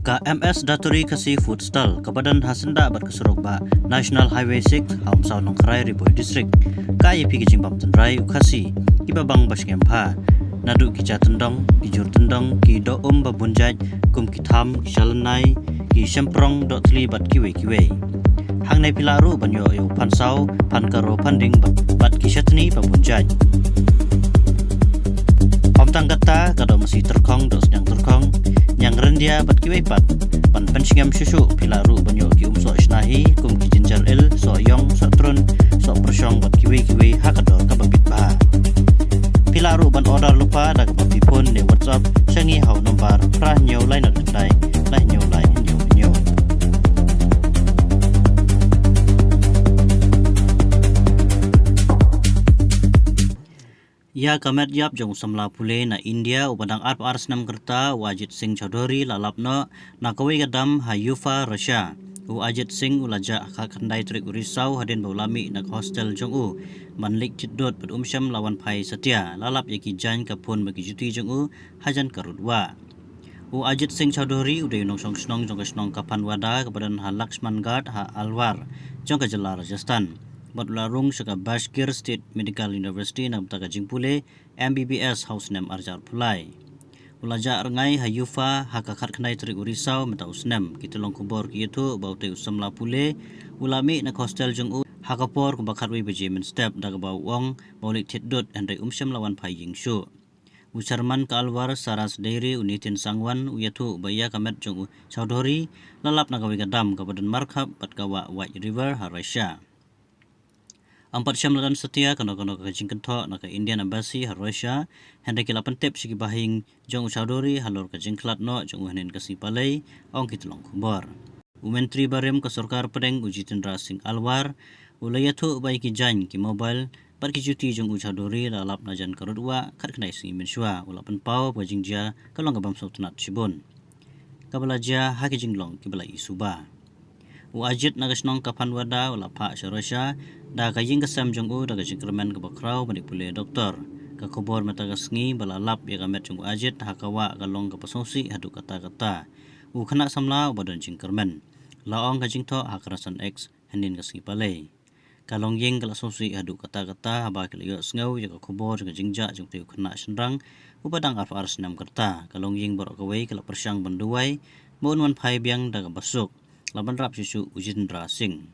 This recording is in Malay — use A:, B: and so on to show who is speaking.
A: Ka MS Daturi kasi food stall kabadan hasenda berkeserok ba National Highway 6 haum saw nong Krai Riboy District ka yepi kijing bam tendrai ukasi ibabang basngem pha nadu kicha tendong kijur tendong ki do babunjaj kum kitham kishalanai ki semprong dot tli bat kiwe hang nai pilaru banyo yo pansau pankaro panding bat kishatni babunjaj pamtang kata kado masih terkong dos yang terkong yang rendia bat kiwe pat pan penshingam susu pilaru banyo ki so isnahi kum ki jinjal il so yong so trun so persyong bat kiwe hakador ka babit ba pilaru ban order lupa daga babipun ne WhatsApp shangi hau nombar prah nyo lai not dai lai nyo Ya kamet yap jong samla pule na India upadang ars nam kerta Ajit Singh Chowdhury lalapno na kawi gadam Hayufa Russia u Ajit Singh ulaja khandai trik urisau hadin baulami nak hostel jong u manlik chidot pad umsyam lawan phai satya lalap yaki jan kapun bagi juti jong u hajan karudwa u Ajit Singh Chowdhury uday nong snong jong kapan wada kepadan ha Lakshman Ghat ha Alwar jong ka Jala Rajasthan Batlarung saka Bashkir State Medical University nam taka jingpule MBBS house nem arjar pulai. Ulaja rengai Hayufa hakakat khnai trik urisau meta usnem kitolong kubor ki itu baute usamla pule ulami nak hostel jong u hakapor kubakat wi bejemen step daga bau wong baulik thitdot andai umsyam lawan phai yingshu. Usarman ka Alwar Saras Dairy unitin sangwan uyatu baya kamet jong u Chowdhury lalap nagawi gadam kabadan markhap patkawa White River Harasha. Ampat syam ladan setia kano-kano kajing kentok naka Indian Embassy Harusha hendak kilapan tip sigi bahing jong Chowdhury halor kajing klat no jong hanin kasi palai ong kitolong kumbor. Menteri Barim ke Sarkar Pedeng Uji Tendra Singh Alwar ulayatu bai ki jan ki mobile par ki juti jong Chowdhury lalap najan karudwa kat kenai singi mensua ulapan pau bajing ja kalong gabam sautanat sibun. Kabalaja haki jinglong ki balai suba. Ajit nagasnong kapan wada wala pa Russia da kaying kasam jong u daga jingkermen ke bakrau manipule doktor ka kobor matagasngi balalap ya gamet jong Ajit hakawa galong ka pasongsi hadu kata u khana samla badan jingkermen laong ka jingtho hakarasan x hanin kasngi palai kalong yeng kala songsi hadu kata haba kelayo sngaw ya ka kobor ka jingja jong teu khana senrang upadang ars nam kerta kalong yeng borok kawai kala persyang banduai mon wan phai biang daga basuk laban rap susu Uji Tendra Singh.